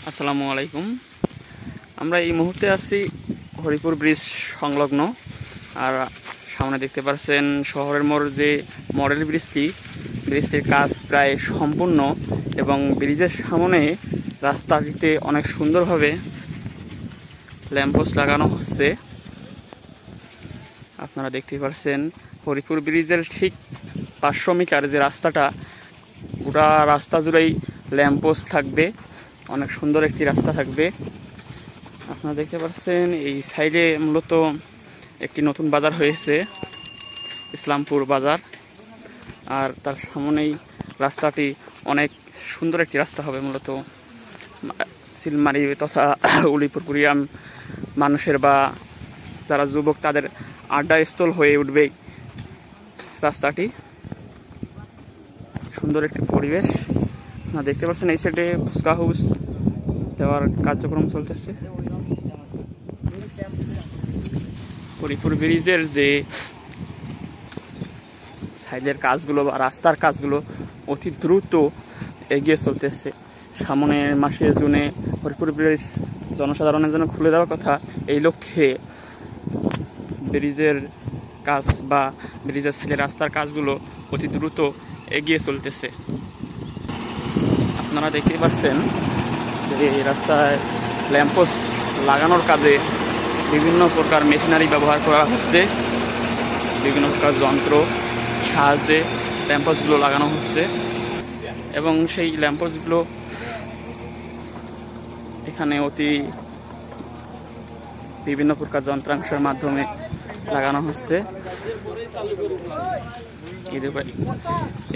আসসালামু আলাইকুম। আমরা এই মুহূর্তে আছি হরিপুর ব্রিজ সংলগ্ন। আর সামনে দেখতে পাচ্ছেন শহরের মোড় যে মডেল ব্রিজটির কাজ প্রায় সম্পূর্ণ এবং ব্রিজের সামনে রাস্তাটিতে অনেক সুন্দরভাবে ল্যাম্পপোস্ট লাগানো হচ্ছে। আপনারা দেখতে পাচ্ছেন হরিপুর ব্রিজের ঠিক 500 মিটার যে রাস্তাটা, গোটা রাস্তা জুড়েই ল্যাম্পপোস্ট থাকবে, অনেক সুন্দর একটি রাস্তা থাকবে। আপনারা দেখতে পাচ্ছেন এই সাইডে মূলত একটি নতুন বাজার হয়েছে, ইসলামপুর বাজার। আর তার সামনেই রাস্তাটি অনেক সুন্দর একটি রাস্তা হবে। মূলত সিলমারি তথা উলিপুর কুরিয়াম মানুষের বা যারা যুবক তাদের আড্ডাস্থল হয়ে উঠবে রাস্তাটি। সুন্দর একটি পরিবেশ আপনারা দেখতে পাচ্ছেন। এই সাইডে ফুচকা হাউস দেওয়ার কার্যক্রম চলতেছে। হরিপুর ব্রিজের যে সাইডের কাজগুলো বা রাস্তার কাজগুলো অতি দ্রুত এগিয়ে চলতেছে। সামনের মাসে জুনে হরিপুর ব্রিজ জনসাধারণের জন্য খুলে দেওয়ার কথা। এই লক্ষ্যে ব্রিজের কাজ বা ব্রিজের সাইডের রাস্তার কাজগুলো অতি দ্রুত এগিয়ে চলতেছে। আপনারা দেখতে পাচ্ছেন যে এই রাস্তায় ল্যাম্পপোস্ট লাগানোর কাজে বিভিন্ন প্রকার মেশিনারি ব্যবহার করা হচ্ছে, বিভিন্ন প্রকার যন্ত্র সাহায্যে ল্যাম্পপোস্টগুলো লাগানো হচ্ছে এবং সেই ল্যাম্পপোস্টগুলো এখানে অতি বিভিন্ন প্রকার যন্ত্রাংশের মাধ্যমে লাগানো হচ্ছে।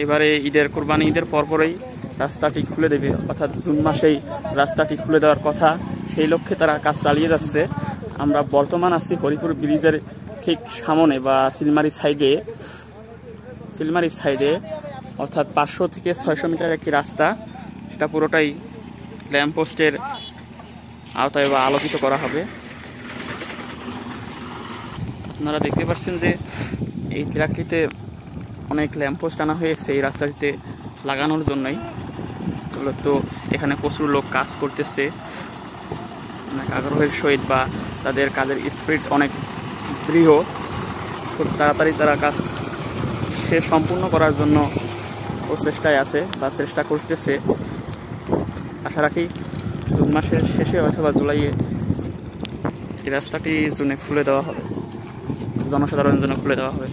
এবারে কোরবানি ঈদের পরপরই রাস্তাটি খুলে দেবে, অর্থাৎ জুন মাসেই রাস্তাটি খুলে দেওয়ার কথা। সেই লক্ষ্যে তারা কাজ চালিয়ে যাচ্ছে। আমরা বর্তমান আছি হরিপুর ব্রিজের ঠিক সামনে বা সিলমারি সাইডে, অর্থাৎ 500 থেকে 600 মিটার একটি রাস্তা, সেটা পুরোটাই ল্যাম্পপোস্টের আওতায় বা আলোকিত করা হবে। আপনারা দেখতে পাচ্ছেন যে এই ট্রাকটিতে অনেক ল্যাম্পপোস্ট আনা হয়েছে এই রাস্তাটিতে লাগানোর জন্যই। মূলত এখানে প্রচুর লোক কাজ করতেছে অনেক আগ্রহের সহিত, বা তাদের কাজের স্পিড অনেক দৃঢ়। খুব তাড়াতাড়ি তারা কাজ শেষ সম্পূর্ণ করার জন্য প্রচেষ্টায় আছে বা চেষ্টা করতেছে। আশা রাখি জুন মাসের শেষে অথবা জুলাইয়ে এই রাস্তাটি জুনে খুলে দেওয়া হবে, জনসাধারণের জন্য খুলে দেওয়া হবে।